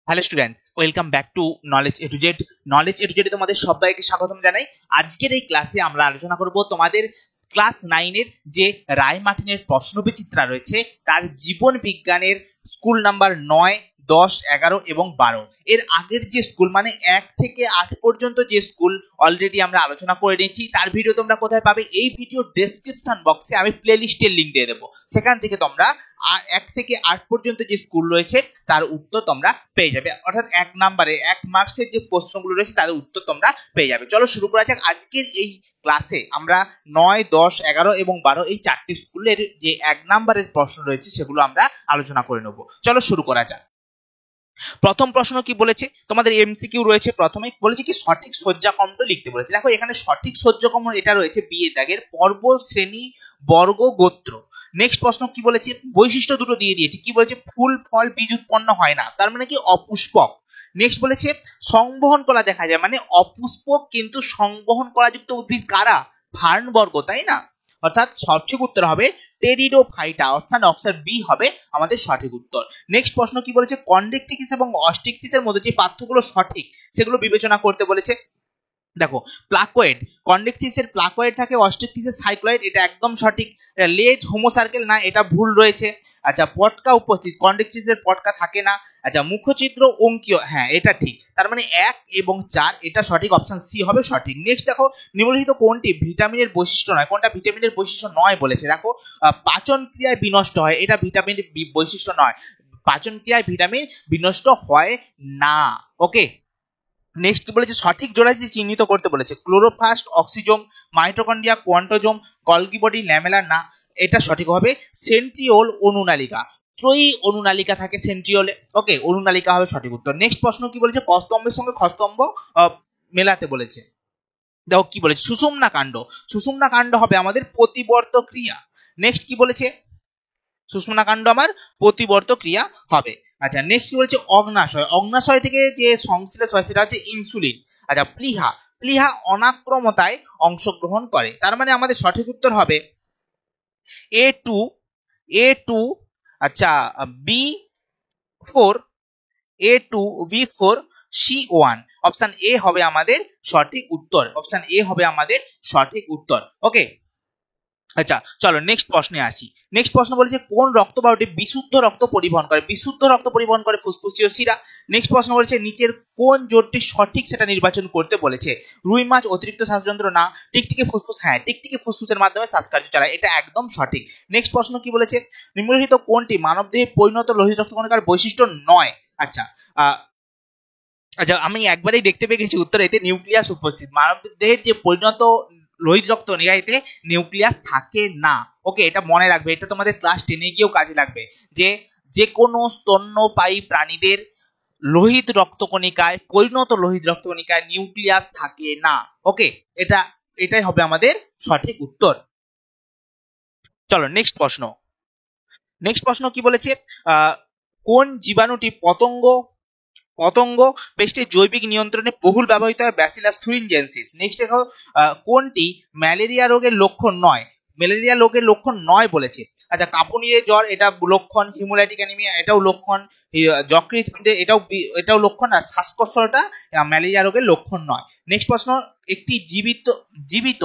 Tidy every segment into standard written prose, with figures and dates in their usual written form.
Hello students, welcome back to knowledge A to Z. Knowledge A to জেডে তোমাদের সবাইকে স্বাগতম জানাই। আজকের এই ক্লাসে আমরা আলোচনা করব তোমাদের ক্লাস 9-এর যে রায় মার্টিনের প্রশ্নবিচিত্রা রয়েছে তার জীবন বিজ্ঞানের স্কুল নাম্বার 9, 10, 11 এবং 12। এর আগের যে স্কুল মানে 1 থেকে 8 পর্যন্ত যে স্কুল অলরেডি আমরা আলোচনা করে নিয়েছি, তার ভিডিও তোমরা কোথায় পাবে? এই ভিডিও ডেসক্রিপশন বক্সে আমি প্লে লিস্টের লিঙ্ক দিয়ে দেবো, সেখান থেকে তোমরা 1 থেকে 8 পর্যন্ত যে স্কুল রয়েছে তার উত্তর তোমরা পেয়ে যাবে। অর্থাৎ 1 নম্বরে 1 মার্কসের যে প্রশ্নগুলো রয়েছে তার উত্তর তোমরা পেয়ে যাবে। চলো শুরু করা যাক। আজকের এই ক্লাসে আমরা 9, 10, 11 এবং 12 এই 4টি স্কুলের যে 1 নম্বরের প্রশ্ন রয়েছে সেগুলো আমরা আলোচনা করে নেব। চলো শুরু করা যাক। প্রথম প্রশ্ন কি বলেছে? তোমাদের এমসিকিউ রয়েছে। প্রথমে বলেছে কি সঠিক সজ্জাকম্প লিখতে বলেছে। দেখো এখানে সঠিক সজ্জাকম্প এটা রয়েছে বি এর দাগের পর্ব, শ্রেণী, বর্গ, গোত্র। নেক্সট প্রশ্ন কি বলেছে? বৈশিষ্ট্য দুটো দিয়ে দিয়েছে। কি বলেছে? ফুল, ফল, বীজ উৎপন্ন হয় না, তার মানে কি অপুষ্পক। নেক্সট বলেছে সংবহন কলা দেখা যায়, মানে অপুষ্পক কিন্তু সংবহন কলাযুক্ত উদ্ভিদ কারা? ফার্ন বর্গ, তাই না? অর্থাৎ সঠিক উত্তর হবে টেরিডোফাইটা, অর্থাৎ অপশন বি হবে আমাদের সঠিক উত্তর। নেক্সট প্রশ্ন কি বলেছে? কন্ডেক্টিস এবং অস্টিকটিসের মধ্যে যে পার্থক্যগুলো সঠিক সেগুলো বিবেচনা করতে বলেছে। দেখো প্লাকোয়েড, কন্ডেক্টিসের প্লাকোয়েড থাকে, অস্টিকটিসের সাইক্লয়েড, এটা একদম সঠিক। লেজ হোমোসার্কেল না, এটা ভুল রয়েছে। আচ্ছা পটকা উপস্থিত, কন্ডেক্টিসের পটকা থাকে না। আচ্ছা মুখচিত্র অঙ্কীয়, হ্যাঁ এটা ঠিক, তার মানে 1 এবং 4 এটা সঠিক, অপশন সি হবে সঠিক। নেক্সট দেখো নিম্নলিখিত কোনটি ভিটামিনের বৈশিষ্ট্য নয়? কোনটা ভিটামিনের বৈশিষ্ট্য নয় বলেছে? দেখো পাচন ক্রিয়ায় বিনষ্ট হয়, এটা ভিটামিনের বৈশিষ্ট্য নয়। পাচন ক্রিয়ায় ভিটামিন বিনষ্ট হয় না। ওকে, নেক্সট কি বলেছে? সঠিক জোড়া যে চিহ্নিত করতে বলেছে। Chloroplast, oxysome, mitochondria, quantosome, Golgi body, lamellar না, এটা সঠিক হবে সেন্ট্রিওল, অনুনালিকা। ত্রয়ী অনুনালিকা থাকে সেন্ট্রিওলে। ওকে, অনুনালিকা হবে সঠিক উত্তর। নেক্সট প্রশ্ন কি বলেছে? কস্তম্ভের সঙ্গে খস্তম্ভ মেলাতে বলেছে। দেখো কি বলেছে? সুষুম্না কাণ্ড, সুষুম্না কাণ্ড হবে আমাদের প্রতিবর্ত ক্রিয়া। নেক্সট কি বলেছে? সুষুম্না কাণ্ড আমার প্রতিবর্ত ক্রিয়া হবে। আচ্ছা নেক্সট কি বলেছে? অগ্নাশয়, অগ্নাশয় থেকে যে সংশ্লেষ হয় সেটা হচ্ছে ইনসুলিন। আচ্ছা প্লীহা, প্লীহা অনাক্রমতায় অংশগ্রহণ করে, তার মানে আমাদের সঠিক উত্তর হবে A2, A2, আচ্ছা B4, A2, B4, C1, option A হবে আমাদের সঠিক উত্তর। অপশন এ হবে আমাদের সঠিক উত্তর। ওকে, আচ্ছা চলো নেক্সট প্রশ্নে আসি। নেক্সট প্রশ্ন বলেছে কোন রক্তবাহটি বিশুদ্ধ রক্ত পরিবহন করে? বিশুদ্ধ রক্ত পরিবহন করে ফুসফুসীয় শিরা। নেক্সট প্রশ্ন বলেছে নিচের কোন জোটটি সঠিক সেটা নির্বাচন করতে বলেছে। রুই মাছ অতিরিক্ত শ্বাসযন্ত্র না, টিকটিকি ফুসফুস, হ্যাঁ টিকটিকি ফুসফুসের মাধ্যমে শ্বাসকার্য চালায়, এটা একদম সঠিক। নেক্সট প্রশ্ন কি বলেছে? নিম্নলিখিত কোনটি মানবদেহে পরিণত লোহিত রক্ত কণিকার বৈশিষ্ট্য নয়? আচ্ছা আচ্ছা আমি একবারেই দেখতে পেয়ে গেছি উত্তর, এতে নিউক্লিয়াস উপস্থিত। মানবদেহের যে পরিণত লোহিত রক্ত কণিকাতে নিউক্লিয়াস থাকে না। ওকে, এটা মনে রাখবে, এটা তোমাদের ক্লাস 10-এ গিয়েও কাজে লাগবে, যে যে কোনো স্তন্যপায়ী প্রাণীদের লোহিত রক্তকণিকায়, পরিণত লোহিত রক্তকণিকায় নিউক্লিয়াস থাকে না। ওকে, এটাই হবে আমাদের সঠিক উত্তর। চলো নেক্সট প্রশ্ন। নেক্সট প্রশ্ন কি বলেছে? কোন জীবাণুটি পতঙ্গ পতঙ্গ পেস্টের জৈবিক নিয়ন্ত্রণে বহুল ব্যবহৃত হয়? ব্যাসিলাস থুরিনজেন্সিস। নেক্সট দেখো কোনটি ম্যালেরিয়া রোগের লক্ষণ নয়? ম্যালেরিয়া রোগের লক্ষণ নয় বলেছে। আচ্ছা কাঁপুনিয়ে জ্বর এটা লক্ষণ, হিমোলাইটিক অ্যানিমিয়া এটাও লক্ষণ, যকৃৎ এটাও লক্ষণ, আর শ্বাসকষ্টটা ম্যালেরিয়া রোগের লক্ষণ নয়। নেক্সট প্রশ্ন, একটি জীবিত জীবিত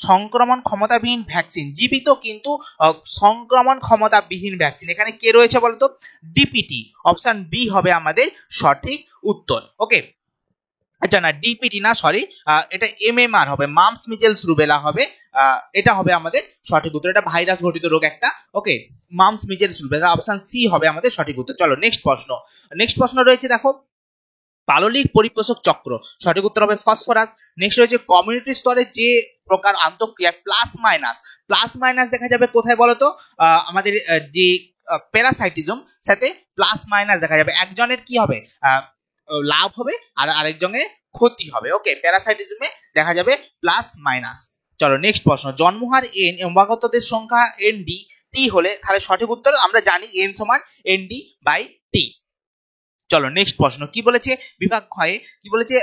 সংক্রমণ ক্ষমতাবিহীন ভ্যাকসিন, জীবিত কিন্তু সংক্রমণ ক্ষমতাবিহীন ভ্যাকসিন, এখানে কে রয়েছে বলতো? ডিপিটি, অপশন বি হবে আমাদের সঠিক উত্তর। ওকে, আচ্ছা না ডিপিটি না, সরি, এটা এমএমআর হবে, মামস মিজেলস রুবেলা হবে। এটা হবে আমাদের সঠিক উত্তর, এটা ভাইরাস ঘটিত রোগ একটা। Okay, mumps measles rubella, option C হবে আমাদের সঠিক উত্তর। চলো নেক্সট প্রশ্ন। নেক্সট প্রশ্ন রয়েছে দেখো পাললিক পরিপোষক চক্র, সঠিক উত্তর হবে ফসফরাস। নেক্সট রয়েছে কমিউনিটি স্তরে যে প্রকার আন্তঃক্রিয়া প্লাস মাইনাস, প্লাস মাইনাস দেখা যাবে কোথায় বলতো? আমাদের যে প্যারাসাইটিজম সাথে প্লাস মাইনাস দেখা যাবে, একজনের কি হবে? লাভ হবে আর আরেকজনের ক্ষতি হবে। ওকে, প্যারাসাইটিজমে দেখা যাবে প্লাস মাইনাস। চলো নেক্সট প্রশ্ন, জন্মহার এন এবং অবাগতদের সংখ্যা এন ডি টি হলে তাহলে সঠিক উত্তর আমরা জানি এন সমান এন ডি বাই টি। চলো নেক্সট প্রশ্ন কি বলেছে? বিভাগ ক্ষয়ে কি বলেছে?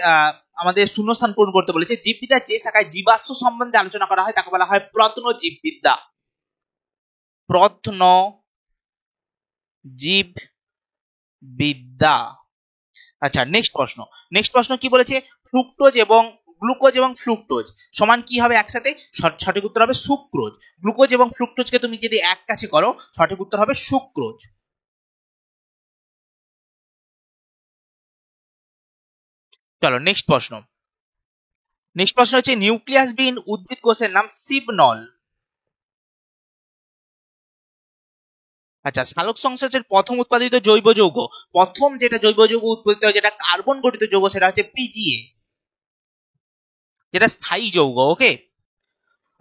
আমাদের শূন্যস্থান পূরণ করতে বলেছে। জীববিদ্যার যে শাখায় জীবাশ্ম সম্বন্ধে আলোচনা করা হয় তাকে বলা হয় প্রত্নজীববিদ্যা। প্রত্নজীববিদ্যা। আচ্ছা, নেক্সট প্রশ্ন কি বলেছে, ফ্রুক্টোজ এবং গ্লুকোজ এবং ফ্রুক্টোজ সমান কি হবে একসাথে? সঠিক উত্তর হবে সুক্রোজ। গ্লুকোজ এবং ফ্রুক্টোজকে তুমি যদি এক কাছে করো, সঠিক উত্তর হবে সুক্রোজ। চলো নেক্সট প্রশ্ন হচ্ছে নিউক্লিয়াসবিহীন উদ্ভিদ কোষের নাম সিবনল। আচ্ছা, সালোক সংশ্লেষের প্রথম উৎপাদিত জৈব যৌগ, প্রথম যেটা জৈব যৌগ উৎপাদিত হয় যেটা কার্বন গঠিত যৌগ, সেটা হচ্ছে পিজিএ, যেটা স্থায়ী যৌগ। ওকে।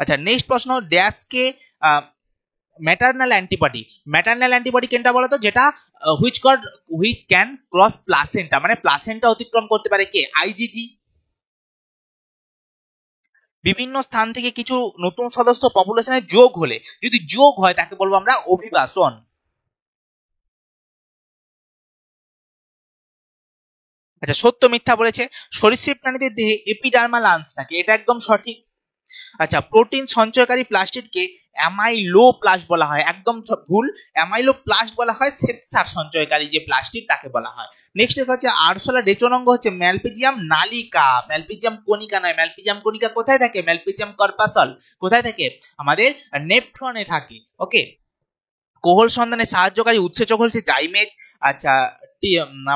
আচ্ছা, নেক্সট প্রশ্ন, ড্যাশকে ম্যাটারনাল অ্যান্টিবডি কোনটা বলো তো, যেটা হুইচ ক্যান ক্রস প্লাসেন্টা, মানে প্লাসেন্টা অতিক্রম করতে পারে কে? আইজিজি। বিভিন্ন স্থান থেকে কিছু নতুন সদস্য পপুলেশনে যোগ হলে, যদি যোগ হয় তাকে বলবো আমরা অভিবাসন। আচ্ছা, সত্য মিথ্যা বলেছে, সরীসৃপ প্রাণীদের দেহে এপিডার্মাল আঁশ থাকে, এটা একদম সঠিক। আচ্ছা, প্রোটিন সঞ্চয়কারী প্লাস্টিডকে অ্যামাইলোপ্লাস্ট বলা হয়, একদম ভুল। অ্যামাইলোপ্লাস্ট বলা হয় শ্বেতসার সঞ্চয়কারী যে প্লাস্টিড তাকে বলা হয়। নেক্সট হচ্ছে আরশোলা রেচনাঙ্গ হচ্ছে ম্যালপিজিয়াম নালিকা, ম্যালপিজিয়াম কনিকা নয়। ম্যালপিজিয়াম কনিকা কোথায় থাকে? ম্যালপিজিয়াম কর্পাসল কোথায় থাকে? আমাদের নেফ্রনে থাকে। ওকে। কোহল সন্ধানে সাহায্যকারী উৎসেচক হচ্ছে জাইমেজ। আচ্ছা,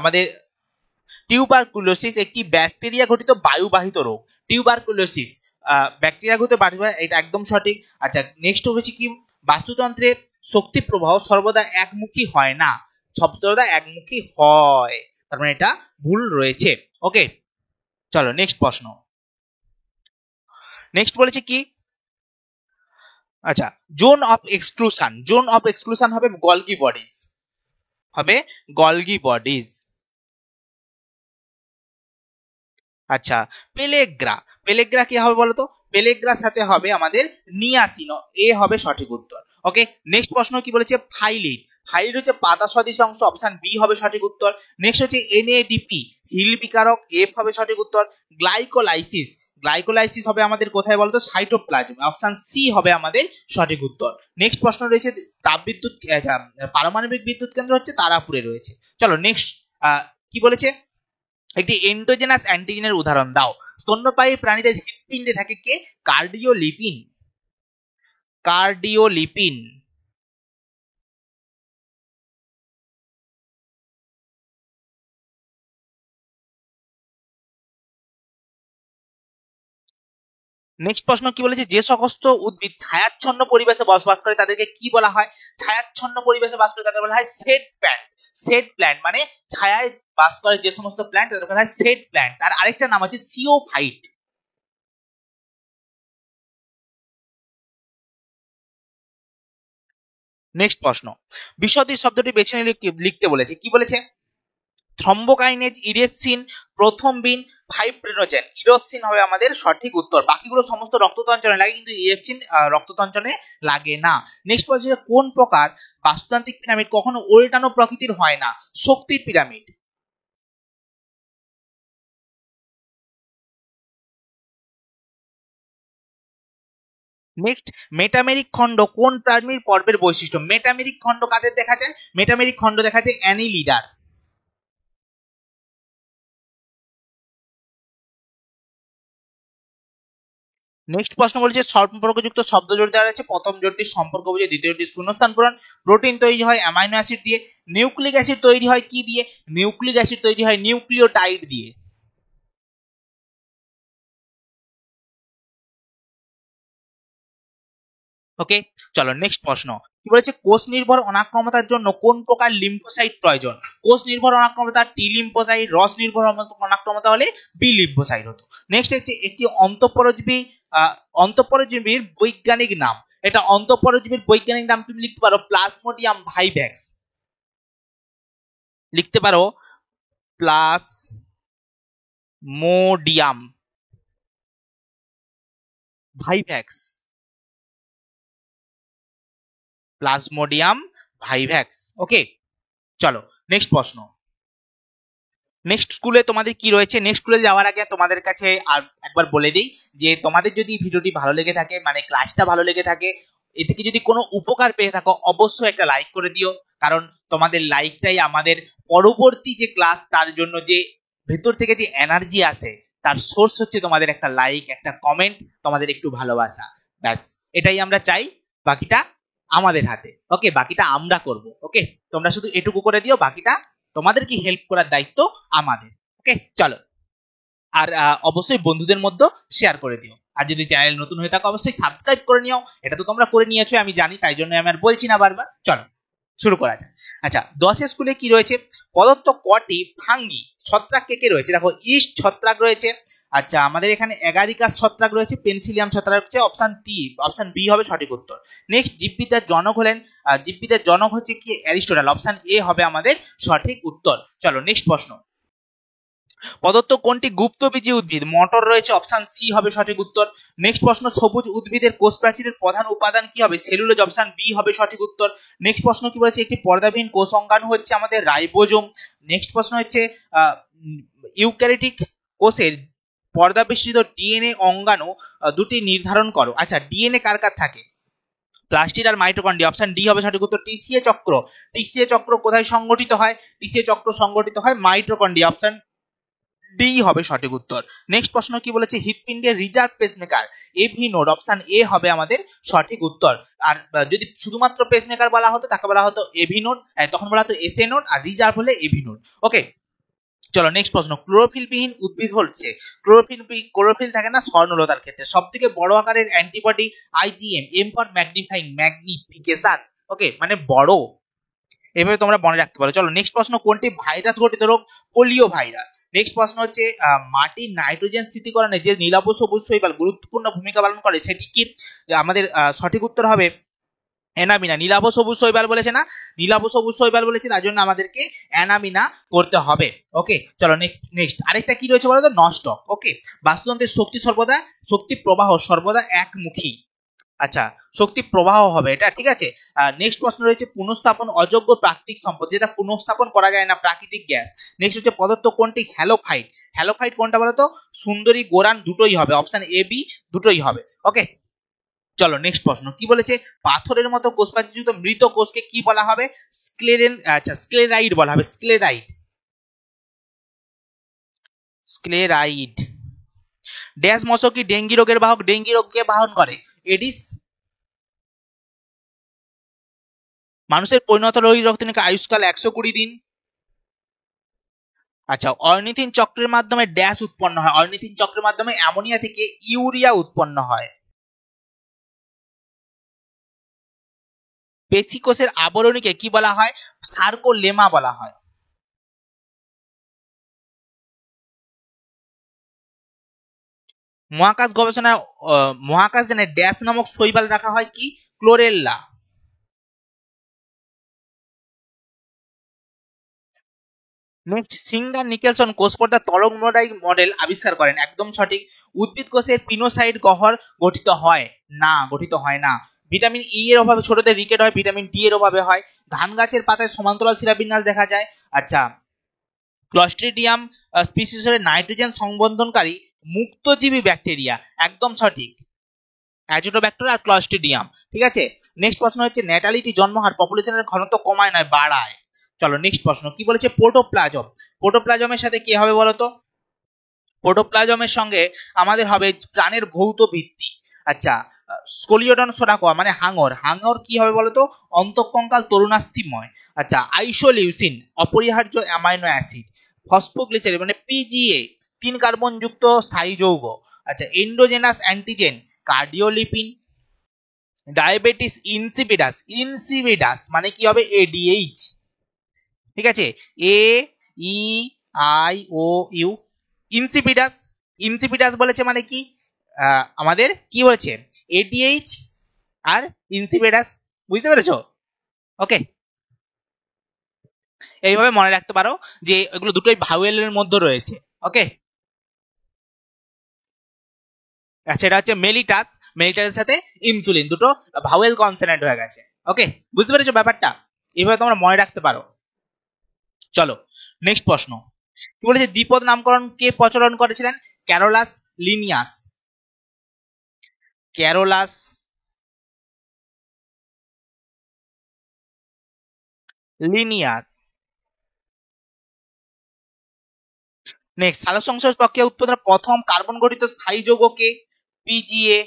আমাদের টিউবারকুলোসিস একটি ব্যাকটেরিয়া ঘটিত বায়ুবাহিত রোগ। টিউবারকুলোসিস ব্যাকটেরিয়া ঘটিত বায়ুবাহিত, এটা একদম সঠিক। আচ্ছা, নেক্সট হচ্ছে কি, বাস্তুতন্ত্রে শক্তি প্রবাহ সর্বদা একমুখী হয় না, সর্বদা একমুখী হয়, তার মানে এটা ভুল রয়েছে। ওকে। চলো নেক্সট বলেছে কি, আচ্ছা, জোন অফ এক্সক্লুশন হবে গলগি বডিজ। আচ্ছা, পেলেগ্রা কি হবে বলতো? পেলেগ্রার সাথে হবে আমাদের নিয়াসিনো, এ হবে সঠিক উত্তর। ওকে। নেক্সট প্রশ্ন কি বলেছে, ফাইলিড হচ্ছে পাতা সদৃশ অংশ, অপশন বি হবে সঠিক উত্তর। নেক্সট হচ্ছে এনএডিপি, হিল বিকারক, এফ হবে সঠিক উত্তর। গ্লাইকোলাইসিস হবে আমাদের কোথায় বলতো? সাইটোপ্লাজম, অপশন সি হবে আমাদের সঠিক উত্তর। নেক্সট প্রশ্ন রয়েছে তাপবিদ্যুৎ, পারমাণবিক বিদ্যুৎ কেন্দ্র হচ্ছে তারাপুরে রয়েছে। চলো নেক্সট, কি বলেছে, একটি এন্ডোজেনাস অ্যান্টিজেনের উদাহরণ দাও। স্তন্যপায়ী প্রাণীদের হৃৎপিণ্ডে থাকে কে? কার্ডিওলিপিন। নেক্সট প্রশ্ন কি বলেছে, যে সমস্ত উদ্ভিদ ছায়াচ্ছন্ন পরিবেশে বসবাস করে তাদেরকে কি বলা হয়? ছায়াচ্ছন্ন পরিবেশে বাস করে তাদের বলা হয় সেড প্ল্যান্ট, মানে ছায়ায় বাস করে যে সমস্ত প্ল্যান্ট তাদের বলা হয় সেড প্ল্যান্ট। তার আরেকটা নাম আছে সিওফাইট। নেক্সট প্রশ্ন, বিশদ শব্দটি বেছে নিয়ে লিখতে বলেছে, কি বলেছে? থ্রম্বোকাইনেজ, ইরেপসিন, প্রথম বিন, ফাইব্রিনোজেন। ইরেপসিন হবে আমাদের সঠিক উত্তর। বাকিগুলো সমস্ত রক্ততঞ্চনে লাগে, কিন্তু ইরেপসিন রক্ততঞ্চনে লাগে না। নেক্সট বলছে, কোন প্রকার বাস্তুতান্ত্রিক পিরামিড কখনো উল্টানো প্রকৃতির হয় না? শক্তির পিরামিড। নেক্সট, মেটামেরিক খণ্ড কোন প্রাণীর পর্বের বৈশিষ্ট্য? মেটামেরিক খণ্ড কাদের দেখা যায়? মেটামেরিক খণ্ড দেখা যায় অ্যানিলিডার। নেক্সট প্রশ্ন বলছে, সম্পর্কযুক্ত শব্দ জোড় দেওয়া আছে, প্রথম জোড়টি সম্পর্ক বুঝে, দ্বিতীয় জোড়টি শূন্যস্থান পূরণ। প্রোটিন তৈরি হয় অ্যামাইনো অ্যাসিড দিয়ে। নিউক্লিক অ্যাসিড তৈরি হয় কি দিয়ে? নিউক্লিক অ্যাসিড তৈরি হয় নিউক্লিওটাইড দিয়ে। ওকে। চলো নেক্সট প্রশ্ন, কি বলেছে, কোষ নির্ভর অনাক্রমতার জন্য কোন প্রকার লিম্ফোসাইট প্রয়োজন? কোষ নির্ভর অনাক্রমতা টি লিম্ফোসাইট, রস নির্ভর অনাক্রমতা হলে বি লিম্ফোসাইট হতো। নেক্সট হচ্ছে একটি অন্তঃপরজীবীর বৈজ্ঞানিক নাম। এটা অন্তঃপরজীবীর বৈজ্ঞানিক নাম তুমি লিখতে পারো প্লাজমোডিয়াম ভাইভ্যাক্স, লিখতে পারো প্লাজমোডিয়াম ভাইভ্যাক্স, প্লাজমোডিয়াম ভাইভ্যাক্স। ওকে। চলো নেক্সট প্রশ্ন, নেক্সট স্কুলে তোমাদের কি রয়েছে? নেক্সট স্কুলে যাওয়ার আগে তোমাদের কাছে আর একবার বলে দিই যে তোমাদের যদি ভিডিওটি ভালো লেগে থাকে, মানে ক্লাসটা ভালো লেগে থাকে, এ থেকে যদি কোনো উপকার পেয়ে থাকো অবশ্যই একটা লাইক করে দিও, কারণ তোমাদের লাইকটাই আমাদের পরবর্তী যে ক্লাস তার জন্য যে ভেতর থেকে যে এনার্জি আসে তার সোর্স হচ্ছে তোমাদের একটা লাইক, একটা কমেন্ট, তোমাদের একটু ভালোবাসা। ব্যাস এটাই আমরা চাই, বাকিটা আমাদের হাতে। ওকে, বাকিটা আমরা করব। ওকে, তোমরা শুধু এটুকু করে দিও, বাকিটা তোমাদেরকে হেল্প করার দায়িত্ব আমাদের। ওকে চলো, আর অবশ্যই বন্ধুদের মধ্যে শেয়ার করে দিও। আর যদি চ্যানেল নতুন হয়ে থাকো অবশ্যই সাবস্ক্রাইব করে নিও, এটা তো তোমরা করে নিয়েছো আমি জানি, তাই জন্য আমি আর বলছি না বারবার। চলো শুরু করা যাক। আচ্ছা, 10 স্কুলে কি রয়েছে? প্রদত্ত কটি ফাঙ্গি ছত্রাক কে কে রয়েছে? দেখো, ইস্ট ছত্রাক রয়েছে। আচ্ছা, আমাদের এখানে এগারিকাস ছত্রাক রয়েছে, পেনসিলিয়াম ছত্রাক রয়েছে। অপশন বি হবে সঠিক উত্তর। নেক্সট, জীববিদ্যার জনক হলেন, জীববিদ্যার জনক হচ্ছে কি অ্যারিস্টটল। অপশন এ হবে আমাদের সঠিক উত্তর। চলো নেক্সট প্রশ্ন, প্রদত্ত কোনটি গুপ্তবীজী উদ্ভিদ? মটর রয়েছে, অপশন সি হবে সঠিক উত্তর। নেক্সট প্রশ্ন, সবুজ উদ্ভিদের কোষ প্রাচীরের প্রধান উপাদান কি হবে? সেলুলোজ। অপশন বি হবে সঠিক উত্তর। নেক্সট প্রশ্ন কি বলেছে? একটি পর্দাবিহীন কোষ অঙ্গাণু হচ্ছে আমাদের রাইবোজোম। নেক্সট প্রশ্ন হচ্ছে ইউক্যারিওটিক কোষের পর্দা বেষ্টিত ডিএনএ অঙ্গাণু দুটি নির্ধারণ করো। আচ্ছা, ডিএনএ কার কার থাকে? প্লাস্টিড আর মাইটোকন্ড্রিয়া। অপশন ডি হবে সঠিক উত্তর। টিসিএ চক্র, টিসিএ চক্র কোথায় সংগঠিত হয়? টিসিএ চক্র সংগঠিত হয় মাইটোকন্ড্রিয়া। অপশন ডি হবে সঠিক উত্তর। নেক্সট প্রশ্ন কি বলেছে? হৃৎপিণ্ডের reserve pacemaker AV node. Option A হবে আমাদের সঠিক উত্তর। আর যদি শুধুমাত্র পেসমেকার বলা হতো তাকে বলা হতো এভি নোড, তখন বলা হতো এসএ নোড, আর রিজার্ভ হলে এভি নোড। ওকে চলো নেক্সট প্রশ্ন, ক্লোরোফিল বিহীন উদ্ভিদ হচ্ছে, ক্লোরোফিল থাকে না স্বর্ণলতার ক্ষেত্রে, সব থেকে বড় আকারের antibody IgM, M for magnifying, magnification. Okay, মানে বড়, এভাবে তোমরা মনে রাখতে পারো। চলো নেক্সট প্রশ্ন, কোনটি ভাইরাস ঘটিত রোগ? Polio virus. নেক্সট প্রশ্ন হচ্ছে মাটির নাইট্রোজেন স্থিতিকরণে যে নীলাভ সবুজ শৈবাল গুরুত্বপূর্ণ ভূমিকা পালন করে সেটি কি? আমাদের সঠিক উত্তর হবে অ্যানামিনা। নীলাভ সবুজ শৈবাল বলেছে না, নীলাভ সবুজ শৈবাল বলেছে, তার জন্য আমাদেরকে অ্যানামিনা করতে হবে। ওকে চলো নেক্সট, আরেকটা কি রয়েছে বলো তো? নস্টক। ওকে, বাস্তুতন্ত্রের শক্তি প্রবাহ সর্বদা একমুখী। আচ্ছা, শক্তি প্রবাহ হবে এটা, ঠিক আছে। নেক্সট প্রশ্ন রয়েছে, পুনঃস্থাপন অযোগ্য প্রাকৃতিক সম্পদ, যেটা পুনঃস্থাপন করা যায় না, প্রাকৃতিক গ্যাস। নেক্সট হচ্ছে, পদার্থ কোনটি হ্যালোফাইট? হ্যালোফাইট কোনটা বলতো? সুন্দরী, গোরান দুটোই হবে, অপশন এ বি দুটোই হবে। ওকে চলো নেক্সট প্রশ্ন কি বলেছে? পাথরের মতো কোষপ্রাচীরযুক্ত মৃত কোষকে কি বলা হবে? স্ক্লেরাইড বলা হবে, স্ক্লেরাইড। ড্যাশ মশক কি ডেঙ্গি রোগের বাহক? ডেঙ্গি রোগকে বাহন করে এডিস। মানুষের পরিণত লোহিত রক্তকণিকার আয়ুষ্কাল 120 দিন। আচ্ছা, অর্নিথিন চক্রের মাধ্যমে ড্যাশ উৎপন্ন হয়? অর্নিথিন চক্রের মাধ্যমে অ্যামোনিয়া থেকে ইউরিয়া উৎপন্ন হয়। পেশি কোষের আবরণীকে কি বলা হয়? সার্কোলেমা বলা হয়। মহাকাশ গবেষণায় মহাকাশযানে ড্যাশ নামক শৈবাল রাখা হয় কি? ক্লোরেল্লা। নেক্সট, সিঙ্গার নিকেলসন কোষ পর্দার তরঙ্গ মডেল আবিষ্কার করেন। একদম সঠিক। উদ্ভিদ কোষের পিনোসাইট গহ্বর গঠিত হয় না, গঠিত হয় না। ভিটামিন ই এর অভাবে ছোটদের রিকেট হয়, ভিটামিন ডি এর অভাবে হয়। ধান গাছের পাতায় সমান্তরাল শিরাবিন্যাস দেখা যায়। আচ্ছা, ক্লস্ট্রিডিয়াম স্পিসিসের নাইট্রোজেন সংবন্ধনকারী মুক্তজীবী ব্যাকটেরিয়া। একদম সঠিক, অ্যাজোটোব্যাক্টর আর ক্লস্ট্রিডিয়াম। ঠিক আছে, নেক্সট প্রশ্ন হচ্ছে, ন্যাটালিটি জন্মহার পপুলেশনের ঘনত্ব কমায় নয় বাড়ায়। চলো নেক্সট প্রশ্ন কি বলেছে? প্রোটোপ্লাজম। প্রোটোপ্লাজমের সাথে কি হবে বলতো? প্রোটোপ্লাজমের সঙ্গে আমাদের হবে প্রাণের ভৌত ভিত্তি। আচ্ছা, স্কোলিওডন সোরাকোয়া মানে হাঙর। হাঙর কি হবে বলতো? অন্তঃকঙ্কাল তরুণাস্থিময়। আচ্ছা, আইসোলিউসিন অপরিহার্য অ্যামাইনো অ্যাসিড। ফসফোগ্লিসারিন মানে পিজিএ 3 কার্বন যুক্ত স্থায়ী যৌগ। আচ্ছা, endogenous antigen cardiolipin. Diabetes insipidus, insipidus মানে কি হবে? এডিএইচ। ঠিক আছে, A E I O U, insipidus. Insipidus বলেছে মানে কি? আমাদের কি বলেছে? এডিএইচ আর ইনসিপিডাস, বুঝতে পেরেছো? ওকে, এইভাবে মনে রাখতে পারো যে এগুলো দুটোই ভাওয়েলের মধ্যে রয়েছে। ওকে, সেটা হচ্ছে মেলিটাস, মেলিটাসের সাথে ইনসুলিন দুটো ভাওয়েল কনসোনেন্ট হয়ে গেছে। ওকে, বুঝতে পেরেছো ব্যাপারটা? এইভাবে তোমরা মনে রাখতে পারো। চলো নেক্সট প্রশ্ন কি বলেছে? দ্বিপদ নামকরণ কে প্রচলন করেছিলেন? Carolus Linnaeus. Carolus Linnaeus. Next, সালোকসংশ্লেষ প্রক্রিয়া উৎপাদনের প্রথম কার্বন গঠিত স্থায়ী যৌগকে পিজিএ।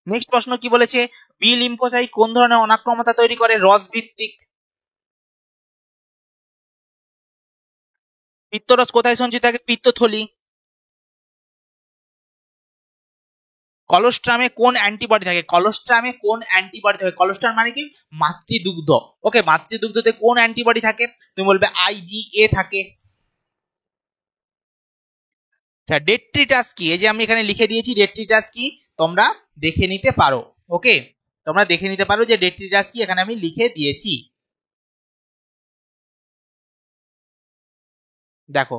নেক্সট প্রশ্ন কি বলেছে, বি লিম্ফোসাইট কোন ধরনের অনাক্রমতা তৈরি করে, রস ভিত্তিক। পিত্তরস কোথায় সঞ্চিত থাকে, পিত্তথলি। কলোস্ট্রামে কোন অ্যান্টিবডি থাকে, কলোস্ট্রামে কোন অ্যান্টিবডি থাকে, কলোস্ট্রাম মানে কি, মাতৃদুগ্ধ। ওকে, মাতৃদুগ্ধতে কোন অ্যান্টিবডি থাকে, তুমি বলবে আইজিএ থাকে। আচ্ছা, ডেট্রিটাস কি, এই যে আমি এখানে লিখে দিয়েছি ডেট্রিটাস কি, তোমরা দেখে নিতে পারো। ওকে, তোমরা দেখে নিতে পারো যে ডেট্রিটাস কি, এখানে আমি লিখে দিয়েছি। দেখো,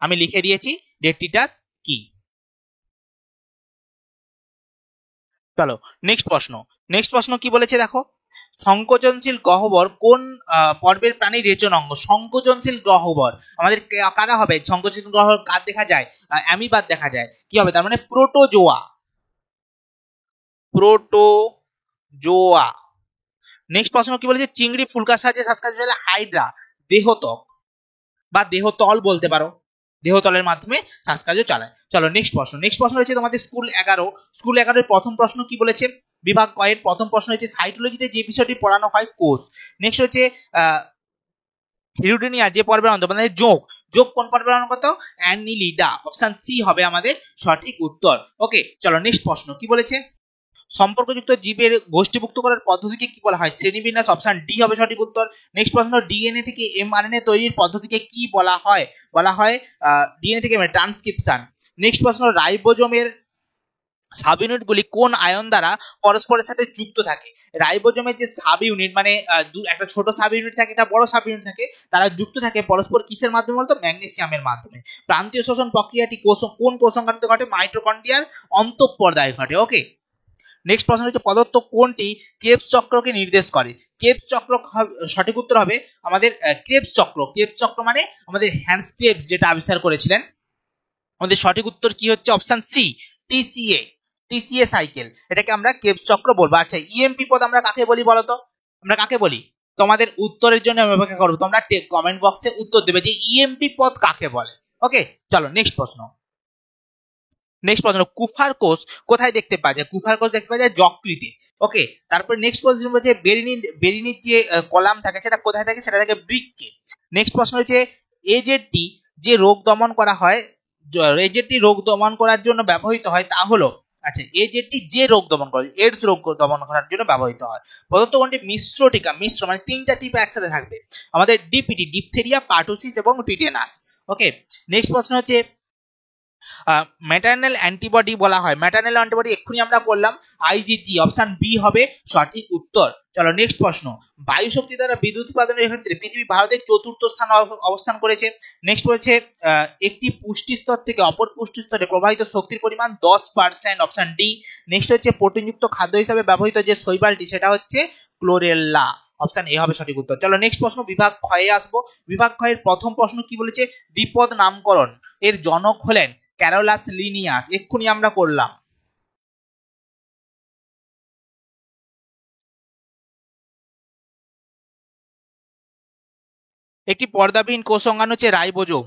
আমি লিখে দিয়েছি ডেট্রিটাস কি। চলো নেক্সট প্রশ্ন। নেক্সট প্রশ্ন কি বলেছে দেখো, সংকোচনশীল গহ্বর কোন পর্বের প্রাণীর রেচন অঙ্গ, সংকোচনশীল গহ্বর আমাদের কারা হবে, সংকোচনশীল গহ্বর কার দেখা যায়, অ্যামিবার দেখা যায়, কি হবে তার মানে প্রোটোজোয়া, প্রোটোজোয়া। নেক্সট প্রশ্ন কি বলেছে, চিংড়ি ফুলকার সাহায্যে শ্বাসকার্য চলে, হাইড্রা, দেহত্বক বা দেহতল বলতে পারো, দেহতলের মাধ্যমে শ্বাসকার্য চালায়। চলো নেক্সট প্রশ্ন। নেক্সট প্রশ্ন রয়েছে তোমাদের স্কুল 11। স্কুল 11 প্রথম প্রশ্ন কি বলেছে, বিভাগ কয়ের প্রথম প্রশ্ন হচ্ছে সাইটোলজিতে যে বিষয়টি পড়ানো হয় কোষ। নেক্সট হচ্ছে হিরোডিনিয়া যে পর্বের অন্তর্গত, মানে যোগ, যোগ কোন পর্বের অন্তর্গত, অ্যানিলিডা, অপশন সি হবে আমাদের সঠিক উত্তর। ওকে, চলো নেক্সট প্রশ্ন কি বলেছে, সম্পর্কযুক্ত জীবের গোষ্ঠীভুক্ত করার পদ্ধতিকে কি বলা হয়, শ্রেণীবিন্যাস, অপশন ডি হবে সঠিক উত্তর। নেক্সট প্রশ্ন, ডিএনএ থেকে এমআরএনএ তৈরির পদ্ধতিকে কি বলা হয়, বলা হয় ডিএনএ থেকে ট্রান্সক্রিপশন। নেক্সট প্রশ্ন, রাইবোজোমের সাব ইউনিটগুলি কোন আয়ন দ্বারা পরস্পরের সাথে যুক্ত থাকে, রাইবোজোমের যে সাব ইউনিট মানে একটা ছোট সাব ইউনিট থাকে, একটা বড় সাব ইউনিট থাকে, তারা যুক্ত থাকে পরস্পর কিসের মাধ্যমে বলতো, ম্যাগনেসিয়ামের মাধ্যমে। প্রান্তীয় শ্বসন প্রক্রিয়াটি কোন কোষাঙ্গাণুতে ঘটে, মাইটোকন্ড্রিয়ার অন্তঃপর্দায় ঘটে। ওকে, নেক্সট প্রশ্ন হচ্ছে পদার্থ কোনটি ক্রেবস চক্রকে নির্দেশ করে, ক্রেবস চক্র সঠিক উত্তর হবে আমাদের ক্রেবস চক্র। ক্রেবস চক্র মানে আমাদের হ্যান্স ক্রেবস যেটা আবিষ্কার করেছিলেন, আমাদের সঠিক উত্তর কি হচ্ছে, option C, TCA, TCA cycle, এটাকে আমরা ক্রেবস চক্র বলবো। আচ্ছা, ইএমপি পদ আমরা কাকে বলি বলতো, আমরা কাকে বলি, তোমাদের উত্তরের জন্য আমি অপেক্ষা করবো, তোমরা কমেন্ট বক্সে উত্তর দেবে যে ইএমপি পদ কাকে বলে। ওকে, চলো নেক্সট প্রশ্ন। নেক্সট প্রশ্ন, কুফার কোষ কোথায় দেখতে পাওয়া যায়, কুফার কোষ দেখতে পাওয়া যায় যকৃতে। ওকে, তারপর নেক্সট প্রশ্ন হচ্ছে বেরিনির যে কলাম থাকে সেটা কোথায় থাকে, সেটা থাকে বৃক্কে। নেক্সট প্রশ্ন হচ্ছে এজেডটি যে রোগ দমন করা হয়, এজেডটি রোগ দমন করার জন্য ব্যবহৃত হয় তা হলো, আচ্ছা এজেডটি যে রোগ দমন করে, এডস রোগ দমন করার জন্য ব্যবহৃত হয়। প্রদত্ত কোনটি মিশ্র টিকা, মিশ্র মানে তিনটা টিপা একসাথে থাকবে, আমাদের ডিপিটি, ডিপথেরিয়া, পার্টুসিস এবং টিটেনাস। ওকে, নেক্সট প্রশ্ন হচ্ছে ম্যাটারনাল অ্যান্টিবডি বলা হয়, ম্যাটারনাল অ্যান্টিবডি এক্ষুনি আমরা করলাম, আইজিজি, অপশন বি হবে সঠিক উত্তর। চলো নেক্সট প্রশ্ন, বায়ু শক্তি দ্বারা বিদ্যুৎ উৎপাদনের ক্ষেত্রে পৃথিবী ভারতের চতুর্থ স্থান অবস্থান করেছে। নেক্সট হচ্ছে একটি পুষ্টি স্তর থেকে অপর পুষ্টি স্তরে প্রবাহিত শক্তির পরিমাণ 10%, অপশন ডি। নেক্সট হচ্ছে প্রোটিনযুক্ত খাদ্য হিসেবে ব্যবহৃত যে শৈবালটি সেটা হচ্ছে ক্লোরেল্লা, অপশন এ হবে সঠিক উত্তর। চলো নেক্সট প্রশ্ন, বিভাগ ক্ষয়ে আসবো। বিভাগ ক্ষয়ের প্রথম প্রশ্ন কি বলেছে, দ্বিপদ নামকরণ এর জনক হলেন ক্যারোলাস লিনিয়াস, এক্ষুনি আমরা করলাম। একটি পর্দাবিহীন কোষ অঙ্গাণু হচ্ছে রাইবোজোম।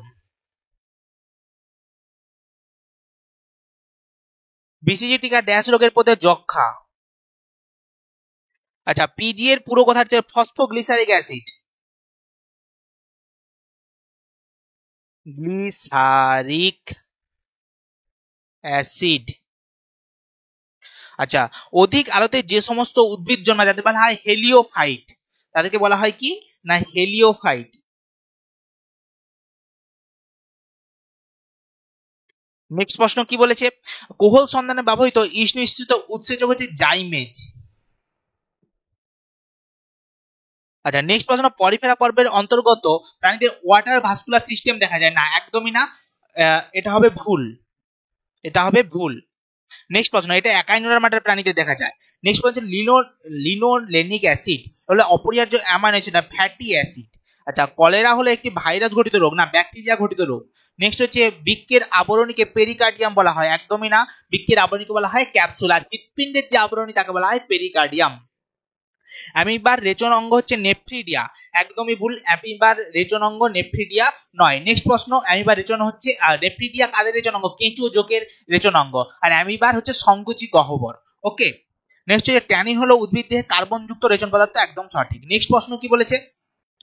বিসিজি টিকা ড্যাশ রোগের পথে যক্ষা। আচ্ছা, পিজি এর পুরো কথা হচ্ছে ফসফোগ্লিসারিক অ্যাসিড, গ্লিসারিক অ্যাসিড। আচ্ছা, অধিক আলোতে যে সমস্ত উদ্ভিদ জন্মায় যাদের বলা হয় হেলিওফাইট, তাদেরকে বলা হয় কি না, হেলিওফাইট। নেক্সট প্রশ্ন কি বলেছে, কোহল সন্ধানে ব্যবহৃত ইষ্ট নিঃসৃত উৎসেচক হচ্ছে জাইমেজ। আচ্ছা, নেক্সট প্রশ্ন, পরিফেরা পর্বের অন্তর্গত প্রাণীদের ওয়াটার ভাস্কুলার সিস্টেম দেখা যায় না, একদমই না, এটা হবে ভুল, এটা হবে ভুল। নেক্সট প্রশ্ন, এটা একাইনোডার মাটার প্রাণীদের দেখা যায়। নেক্সট প্রশ্ন, লিনোলেনিক অ্যাসিড হলো অপরিহার্য অ্যামাইনো অ্যাসিড না ফ্যাটি অ্যাসিড। আচ্ছা, কলেরা হলো একটি ভাইরাস ঘটিত রোগ না ব্যাকটেরিয়া ঘটিত রোগ। নেক্সট হচ্ছে বৃক্কের আবরণীকে পেরিকার্ডিয়াম বলা হয়, একদমই না, বৃক্কের আবরণীকে বলা হয় ক্যাপসুল, আর হৃৎপিণ্ডের যে আবরণী তাকে বলা হয় পেরিকার্ডিয়াম। অ্যামিবার রেচন অঙ্গ হচ্ছে নেফ্রিডিয়া, একদমই ভুল, অ্যামিবার রেচন অঙ্গ নেফ্রিডিয়া নয়। নেক্সট প্রশ্ন, অ্যামিবার রেচন হচ্ছে নেফ্রিডিয়া কাদের রেচন অঙ্গ? কেঁচো জোকের রেচন অঙ্গ, আর অ্যামিবার হচ্ছে সংকুচি গহ্বর। ওকে, নেক্সট হচ্ছে ট্যানিন হলো উদ্ভিদ দেহে কার্বনযুক্ত রেচন পদার্থ, একদম সঠিক। নেক্সট প্রশ্ন কি বলেছে?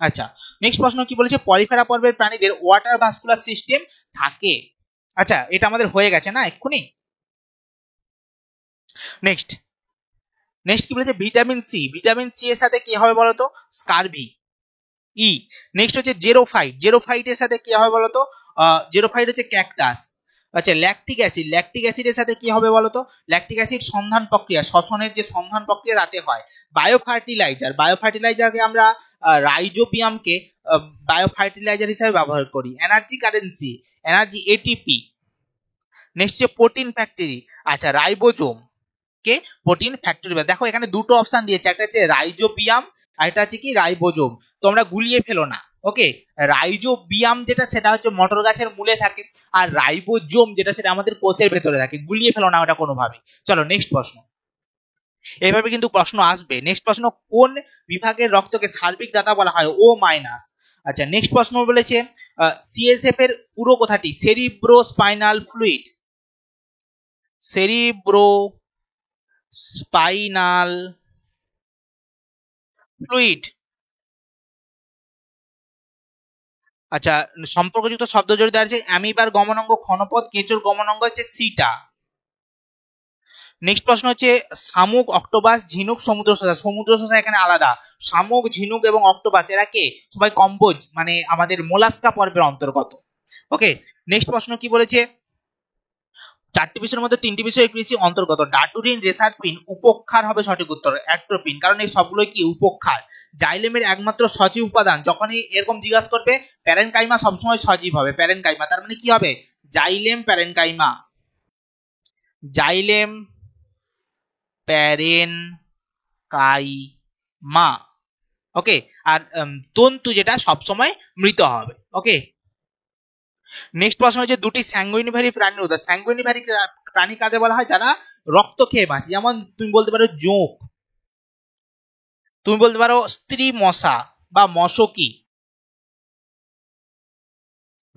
আচ্ছা, নেক্সট প্রশ্ন কি বলেছে? পলিফেরা পর্বের প্রাণীদের ওয়াটার ভাস্কুলার সিস্টেম থাকে। আচ্ছা, এটা আমাদের হয়ে গেছে না এক্ষুনি। নেক্সট নেক্সট কি বলেছে? ভিটামিন সি, ভিটামিন সি এর সাথে কি হবে বলতো? স্কারভি। ই, নেক্সট হচ্ছে জেরোফাইট, জেরোফাইটের সাথে কি হবে বলতো? জেরোফাইট হচ্ছে ক্যাকটাস। আচ্ছা, ল্যাকটিক অ্যাসিড, ল্যাকটিক অ্যাসিডের সাথে কি হবে বলতো? ল্যাকটিক অ্যাসিড সন্ধান প্রক্রিয়া, শ্বসনের যে সন্ধান প্রক্রিয়া তাতে হয়। বায়োফার্টিলাইজার, বায়োফার্টিলাইজারকে আমরা রাইজোবিয়ামকে বায়োফার্টিলাইজার হিসেবে ব্যবহার করি। Energy currency, energy ATP. Next হচ্ছে প্রোটিন ফ্যাক্টরি, আচ্ছা রাইবোজোম কে প্রোটিন ফ্যাক্টরি। দেখো এখানে দুটো অপশন দিয়েছে, একটা হচ্ছে রাইজোবিয়াম আর একটা হচ্ছে কি রাইবোজোম। তোমরা গুলিয়ে ফেলো না। ওকে, রাইজোবিয়াম যেটা সেটা হচ্ছে মটর গাছের মূলে থাকে, আর রাইবোজোম যেটা সেটা আমাদের কোষের ভেতরে থাকে। গুলিয়ে ফেলো না ওটা কোনোভাবে। চলো নেক্সট প্রশ্ন, এইভাবে কিন্তু প্রশ্ন আসবে। নেক্সট প্রশ্ন, কোন বিভাগের রক্তকে সার্বিক দাতা বলা হয়? ও মাইনাস। আচ্ছা, নেক্সট প্রশ্ন বলেছে সিএসএফ এর পুরো কথাটি? Cerebro spinal fluid, cerebro spinal fluid. আচ্ছা, সম্পর্কযুক্ত শব্দ জড়িত আছে অ্যামিবার গমনাঙ্গ ক্ষণপথ, কেঁচোর গমনাঙ্গ হচ্ছে সিটা। নেক্সট প্রশ্ন হচ্ছে শামুক, অক্টোপাস, ঝিনুক, সমুদ্র শসা। সমুদ্র শসা এখানে আলাদা, শামুক, ঝিনুক এবং অক্টোপাস এরা কে? সবাই কম্বোজ, মানে আমাদের মোলাস্কা পর্বের অন্তর্গত। ওকে, নেক্সট প্রশ্ন কি বলেছে? চারটি বিষয়ের মধ্যে তিনটি বিষয় কৃষি অন্তর্গত। ডাটুরিন, রেসারপিন, উপক্ষার হবে সঠিক উত্তর। অ্যাট্রোপিন, কারণ এই সবগুলোই কি উপক্ষার। জাইলেমের একমাত্র সজীব উপাদান, যখনই এরকম জিজ্ঞাসা করবে প্যারেনকাইমা সবসময় সজীব হবে, প্যারেনকাইমা, তার মানে কি হবে? Xylem parenchyma, xylem parenchyma. Okay, আর তন্তু যেটা সবসময় মৃত হবে। ওকে, নেক্সট প্রশ্ন হচ্ছে দুটি স্যাঙ্গুইনিভারি প্রাণীর উদাহরণ। স্যাঙ্গুইনিভারি প্রাণী কাদের বলা হয়? যারা রক্ত খেয়ে বাঁচে। যেমন তুমি বলতে পারো জোঁক, তুমি বলতে পারো স্ত্রী মশা বা মশকি,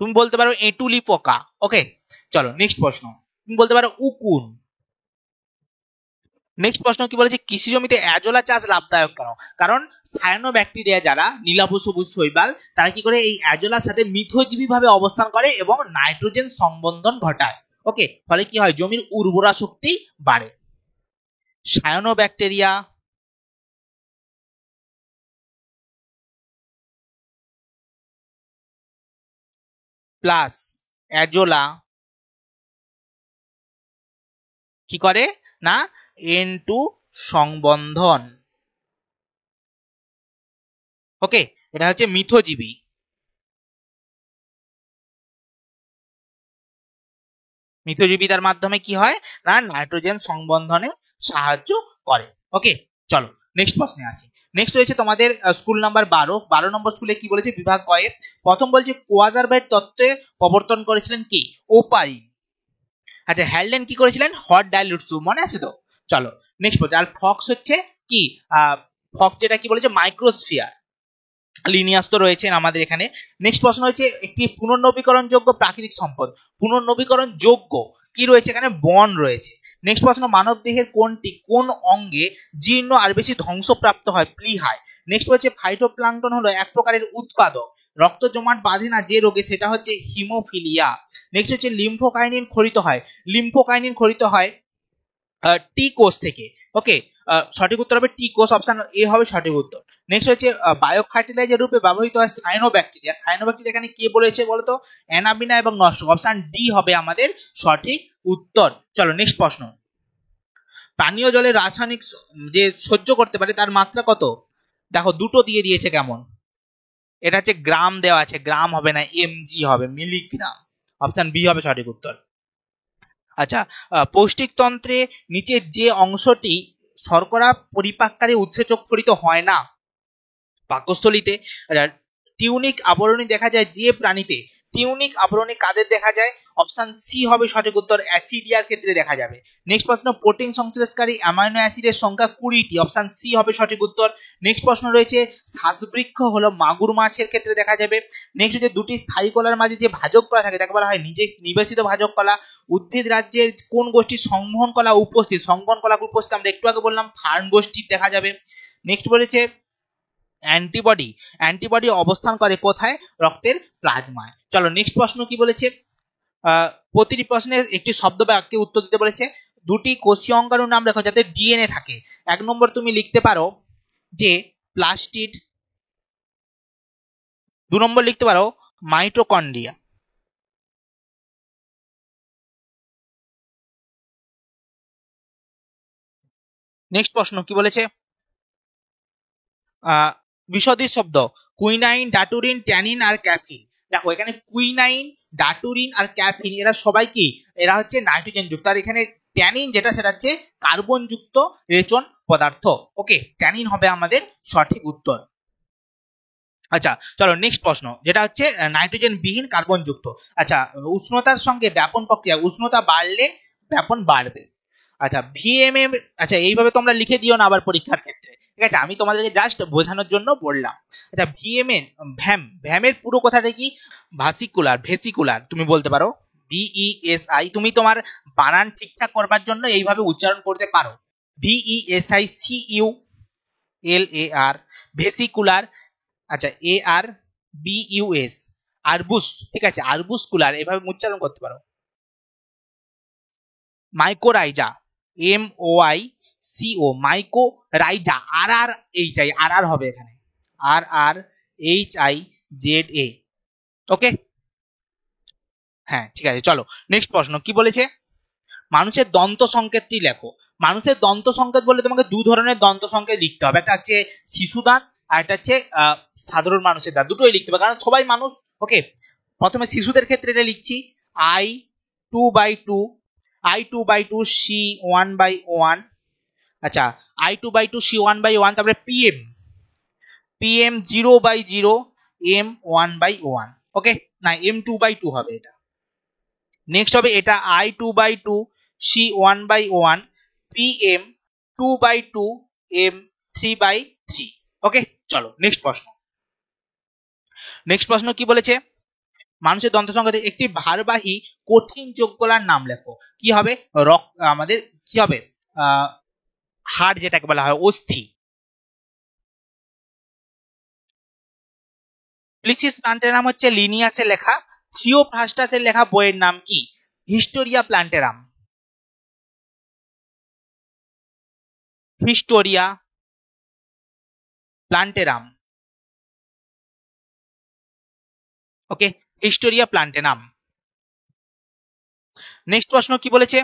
তুমি বলতে পারো এঁটুলি পোকা। ওকে, চলো নেক্সট প্রশ্ন, তুমি বলতে পারো উকুন। নেক্সট প্রশ্ন কি বলেছে? কৃষি জমিতে অ্যাজোলা চাষ লাভদায়ক কেন? কারণ সায়ানোব্যাকটেরিয়া যারা নীলাভ সবুজ শৈবাল, তারা কি করে? এই অ্যাজোলার সাথে মিথজীবী ভাবে অবস্থান করে এবং নাইট্রোজেন সংবন্ধন ঘটায়। ওকে, ফলে কি হয়? জমির উর্বরা শক্তি বাড়ে। সায়ানোব্যাকটেরিয়া প্লাস অ্যাজোলা কি করে না? N2 সংবন্ধন। ওকে, এটা হচ্ছে মিথজীবী। মিথজীবিতার মাধ্যমে কি হয় না? নাইট্রোজেন সংবন্ধনে সাহায্য করে। ওকে, চলো নেক্সট প্রশ্নে আসি। নেক্সট হয়েছে তোমাদের স্কুল নাম্বার 12 নম্বর স্কুলে কি বলেছে? বিভাগ কয়ে প্রথম বলছে কোয়াজারবাইট তত্ত্বে প্রবর্তন করেছিলেন কি? ওপারিন। আচ্ছা, হ্যালডেন কি করেছিলেন? হট ডাইলিউট সুপ, মনে আছে তো? চলো নেক্সট বলছে, আর ফক্স হচ্ছে কি? ফক্স যেটা কি বলেছে? মাইক্রোস্ফিয়ার। লিনিয়াস তো রয়েছেন আমাদের এখানে। নেক্সট প্রশ্ন হচ্ছে একটি পুনর্নবীকরণযোগ্য প্রাকৃতিক সম্পদ। পুনর্নবীকরণ যোগ্য কি রয়েছে এখানে? বন রয়েছে। নেক্সট প্রশ্ন, মানব দেহের কোন অঙ্গে জীর্ণ আর বেশি ধ্বংসপ্রাপ্ত হয়? প্লীহায়। নেক্সট হচ্ছে ফাইটোপ্লাঙ্কটন হলো এক প্রকারের উৎপাদক, রক্ত জমাট বাঁধে না যে রোগে, সেটা হচ্ছে হিমোফিলিয়া। নেক্সট হচ্ছে লিম্ফোকাইনিন খরিত হয়, লিম্ফোকাইনিন খরিত হয় টি কোষ থেকে। ওকে, সঠিক উত্তর হবে টি কোষ, অপশন এ হবে সঠিক উত্তর। নেক্সট হচ্ছে বায়ো ফার্টিলাইজার রূপে ব্যবহৃত হয় সায়ানোব্যাকটেরিয়া। সায়ানোব্যাকটেরিয়া এখানে কে বলেছে বলতো? অ্যানাবিনা এবং নষ্ট, অপশন ডি হবে আমাদের সঠিক উত্তর। চলো নেক্সট প্রশ্ন, পানীয় জলের রাসায়নিক যে সহ্য করতে পারে তার মাত্রা কত? দেখো দুটো দিয়ে দিয়েছে, কেমন? এটা হচ্ছে গ্রাম দেওয়া আছে, গ্রাম হবে না, এমজি হবে, মিলিগ্রাম। অপশন বি হবে সঠিক উত্তর। আচ্ছা, পৌষ্টিকতন্ত্রে নিচের যে অংশটি শর্করা পরিপাককারী উৎসেচক ফলিত হয় না পাকস্থলীতে। আচ্ছা, টিউনিক আবরণী দেখা যায় যে প্রাণীতে? টিউনিক আবরণী কাদের দেখা যায়? অপশন সি হবে সঠিক উত্তর, অ্যাসিডিয়ার ক্ষেত্রে দেখা যাবে। নেক্সট প্রশ্ন, প্রোটিন সংশ্লেষকারী অ্যামাইনো অ্যাসিডের সংখ্যা 20টি, অপশন সি হবে সঠিক উত্তর। নেক্সট প্রশ্ন রয়েছে, শ্বাসবৃক্ষ হলো মাগুর মাছের ক্ষেত্রে দেখা যাবে। নেক্সট হচ্ছে, দুটি স্থায়ী কলার মাঝে যে ভাজক কলা থাকে তাকে বলা হয় নিবেশিত ভাজক কলা। উদ্ভিদ রাজ্যের কোন গোষ্ঠীর সংবহন কলা উপস্থিত? সংবহন কলা উপস্থিত আমরা একটু আগে বললাম ফার্ন গোষ্ঠীর দেখা যাবে। নেক্সট বলেছে, অ্যান্টিবডি অবস্থান করে কোথায়? রক্তের প্লাজমায়। চলো নেক্সট প্রশ্ন কি বলেছে, প্রতিটি প্রশ্নের একটি শব্দ বাক্যে উত্তর দিতে বলেছে। দুটি কোষীয় অঙ্গাণুর নাম লেখো যাতে ডিএনএ থাকে। 1 নম্বর তুমি লিখতে পারো যে প্লাস্টিড, 2 নম্বর লিখতে পারো মাইটোকন্ড্রিয়া। নেক্সট প্রশ্ন কি বলেছে, বিশদী শব্দ কুইনাইন, ডাটুরিন, ট্যানিন আর ক্যাফিন। দেখো এখানে কুইনাইন, ডাটুরিন আর ক্যাফিন এরা সবাই কি? এরা হচ্ছে নাইট্রোজেন যুক্ত, আর এখানে ট্যানিন যেটা সেটা হচ্ছে কার্বন যুক্ত রেচন পদার্থ। ওকে, ট্যানিন হবে আমাদের সঠিক উত্তর। আচ্ছা চলো নেক্সট প্রশ্ন, যেটা হচ্ছে নাইট্রোজেন বিহীন কার্বন যুক্ত। আচ্ছা, উষ্ণতার সঙ্গে ব্যাপন প্রক্রিয়া, উষ্ণতা বাড়লে ব্যাপন বাড়বে। আচ্ছা ভিএমএম, আচ্ছা এইভাবে তোমরা লিখে দিও না আবার পরীক্ষার ক্ষেত্রে, ঠিক আছে? আমি তোমাদেরকে জাস্ট বোঝানোর জন্য বললাম। আচ্ছা ভিএমএন, ভ্যামের পুরো কথাটা কি? ভেসিকুলার তুমি বলতে পারো, বিইএসআই। তুমি তোমার বানান ঠিকঠাক করবার জন্য এইভাবে উচ্চারণ করতে পারো, VESICULAR, ভেসিকুলার। আচ্ছা ARBUS, আরবুস, ঠিক আছে? আরবুসকুলার এভাবে উচ্চারণ করতে পারো। মাইকোরাইজা, MOICO, মাইকোরাইজা, আর হবে এখানে, RRHIZA। ওকে, হ্যাঁ ঠিক আছে। চলো নেক্সট প্রশ্ন কি বলেছে, মানুষের দন্ত সংকেতটি লেখো। মানুষের দন্ত সংকেত বলে তোমাকে 2 ধরনের দন্ত সংকেত লিখতে হবে, একটা হচ্ছে শিশু দাঁত আর একটা হচ্ছে সাধারণ মানুষের দাঁত, দুটোই লিখতে হবে কারণ সবাই মানুষ। ওকে, প্রথমে শিশুদের ক্ষেত্রে এটা লিখছি, I2/2, I2/2, C1/1। আচ্ছা I2/2, C1/1, তারপরে PM 0/0, M1/1। ওকে, না M2/2 হবে এটা। নেক্সট হবে এটা I2/2, C1/1, PM 2/2, M3/3। ওকে, চলো নেক্সট প্রশ্ন। নেক্সট প্রশ্ন কি বলেছে, মানুষের দন্ত সংখ্যাতে একটি ভারবাহী কঠিন যোগকলার নাম লেখো। কি হবে? আমাদের কি হবে? হাড় যেটাকে বলা হয় অস্থি। লিসিস প্লান্টের নাম হচ্ছে লিনিয়াসের লেখা। থিওফ্রাস্টাসের লেখা বইয়ের নাম কি? হিস্টোরিয়া প্লান্টেরাম। হিস্টোরিয়া প্লান্টেরাম। ওকে, হিস্টোরিয়া প্লান্টেরাম। নেক্সট প্রশ্ন কি বলেছে,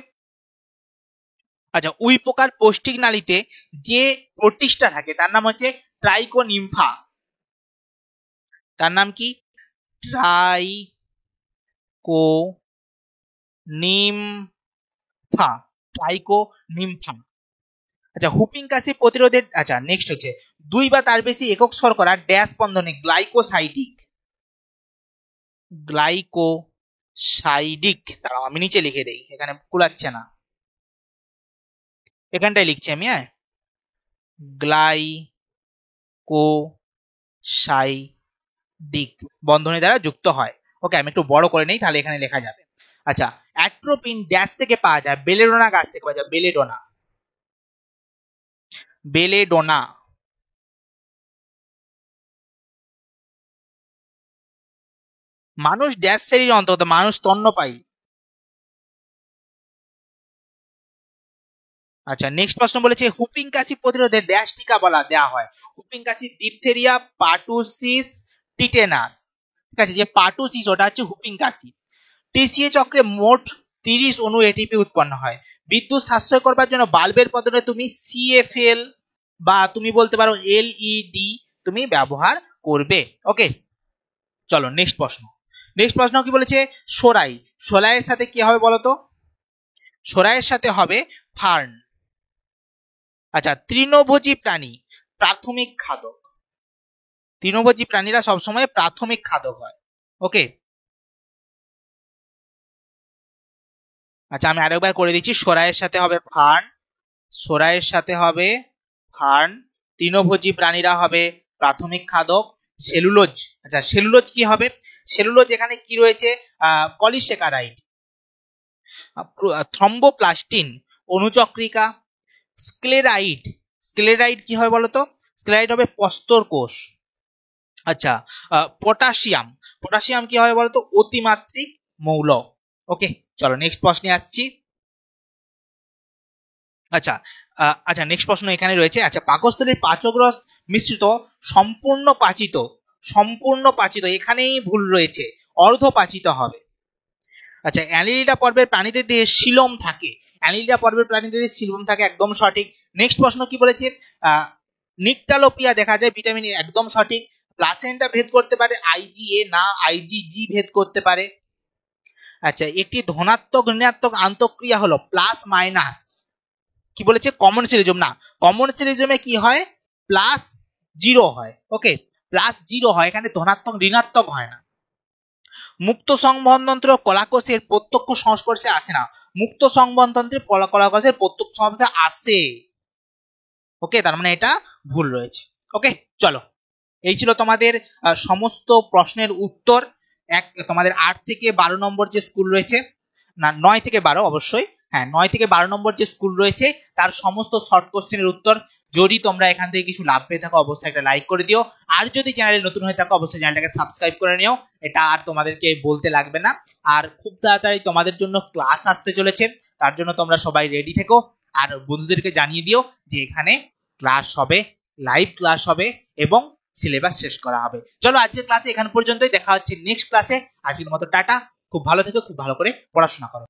আচ্ছা উই পোকার পৌষ্টিক নালীতে যে প্রোটিস্টা থাকে তার নাম হচ্ছে ট্রাইকোনিমফা। তার নাম কি? ট্রাইকোনিমফা। আচ্ছা হুপিং কাশি প্রতিরোধের, আচ্ছা নেক্সট হচ্ছে 2 বা তার বেশি একক শর্করা ড্যাশ বন্ধনে গ্লাইকোসাইডিক। তারাও আমি নিচে লিখে দেই, এখানে কুলাচ্ছে না, এখানটায় লিখছি আমি, হ্যাঁ, গ্লাইকোসাইডিক বন্ধনী দ্বারা যুক্ত হয়। ওকে, আমি একটু বড় করে নেই তাহলে এখানে লেখা যাবে। আচ্ছা অ্যাট্রোপিন ড্যাশ থেকে পাওয়া যায়? বেলেডোনা গাছ থেকে পাওয়া যায়, বেলেডোনা। মানুষ ড্যাশ শ্রেণীর অন্তর্গত, মানুষ স্তন্যপায়ী। আচ্ছা নেক্সট প্রশ্ন বলেছে, হুপিং কাশি প্রতিরোধে ড্যাশ টিকা দেওয়া হয়। হুপিং কাশি, ডিপথেরিয়া, পার্টুসিস, টিটেনাস। ঠিক আছে, যে পার্টুসিস ওটা হচ্ছে হুপিং কাশি। টিসিএ চক্রে মোট 30 অণু এটিপি উৎপন্ন হয়। বিদ্যুৎ সাশ্রয় করবার জন্য বাল্বের বদলে তুমি CFL বা তুমি বলতে পারো LED তুমি ব্যবহার করবে। ওকে, চলো নেক্সট প্রশ্ন। নেক্সট প্রশ্ন কি বলেছে, সোলাইয়ের সাথে কি হবে বলতো? সোলাইয়ের সাথে হবে ফার্ন। আচ্ছা তৃণভোজী প্রাণী প্রাথমিক খাদক। তৃণভোজী প্রাণীরা সবসময় প্রাথমিক খাদক হয়। ওকে, আচ্ছা আমি আরেকবার করে দিচ্ছি, সোরায়ের সাথে হবে ফার্ন, সোরায়ের সাথে হবে ফার্ন, তৃণভোজী প্রাণীরা হবে প্রাথমিক খাদক, সেলুলোজ, আচ্ছা সেলুলোজ কি হবে, সেলুলোজ এখানে কি রয়েছে, পলিস্যাকারাইড, থ্রম্বোপ্লাস্টিন অনুচক্রিকা, স্ক্লেরাইড, স্ক্লেরাইড কি হয় বলতো, স্ক্লেরাইড হবে প্রস্তর কোষ। আচ্ছা পটাশিয়াম, পটাশিয়াম কি হয় বলতো, অতিমাত্রিক মৌল। ওকে চলো নেক্সট প্রশ্নে আসছি। আচ্ছা আচ্ছা নেক্সট প্রশ্ন এখানে রয়েছে, আচ্ছা পাকস্থলীর পাচক রস মিশ্রিত সম্পূর্ণ পাচিত, সম্পূর্ণ পাচিত এখানেই ভুল রয়েছে, অর্ধ পাচিত হবে। আচ্ছা অ্যানিলিডা পর্বের প্রাণীদের দেহে সিলোম থাকে, অ্যানিলিডা পর্বের প্রাণীদের দেহে সিলোম থাকে, একদম সঠিক। নেক্সট প্রশ্ন কি বলেছে, নিকটালোপিয়া দেখা যায় ভিটামিন এ, একদম সঠিক। প্লাসেন্টা ভেদ করতে পারে আইজিএ না আইজিজি ভেদ করতে পারে। আচ্ছা একটি ধনাত্মক ঋণাত্মক আন্তঃক্রিয়া হলো প্লাস মাইনাস, কি বলেছে কমন সিলিজম, না কমন সিলিজমে কি হয় প্লাস জিরো হয়, ওকে প্লাস জিরো হয়, এখানে ধনাত্মক ঋণাত্মক হয় না। মুক্ত সংবহনতন্ত্র কলাকোষের প্রত্যক্ষ সংস্পর্শে আসে না, মুক্ত সংবহনতন্ত্রে কলাকোষের প্রত্যক্ষ সংস্পর্শে আসে, ওকে তার মানে এটা ভুল রয়েছে। ওকে চলো এই ছিল তোমাদের সমস্ত প্রশ্নের উত্তর। এক তোমাদের 8 থেকে 12 নম্বর যে স্কুল রয়েছে, না 9 থেকে 12 অবশ্যই, হ্যাঁ 9 থেকে 12 নম্বর যে স্কুল রয়েছে তার সমস্ত শর্ট কোশ্চেনের উত্তর। যদি তোমরা এখান থেকে কিছু লাভ পেয়ে থাকো অবশ্যই একটা লাইক করে দিও, আর যদি চ্যানেলে নতুন হয়ে থাকো অবশ্যই চ্যানেলটাকে সাবস্ক্রাইব করে নিও, এটা আর তোমাদেরকে বলতে লাগবে না। আর খুব তাড়াতাড়ি তোমাদের জন্য ক্লাস আসতে চলেছে, তার জন্য তোমরা সবাই রেডি থেকো, আর বন্ধুদেরকে জানিয়ে দিও যে এখানে ক্লাস হবে, লাইভ ক্লাস হবে এবং সিলেবাস শেষ করা হবে। চলো আজকের ক্লাসে এখান পর্যন্তই, দেখা হচ্ছে নেক্সট ক্লাসে। আজকের মতো টাটা, খুব ভালো থেকো, খুব ভালো করে পড়াশোনা করো।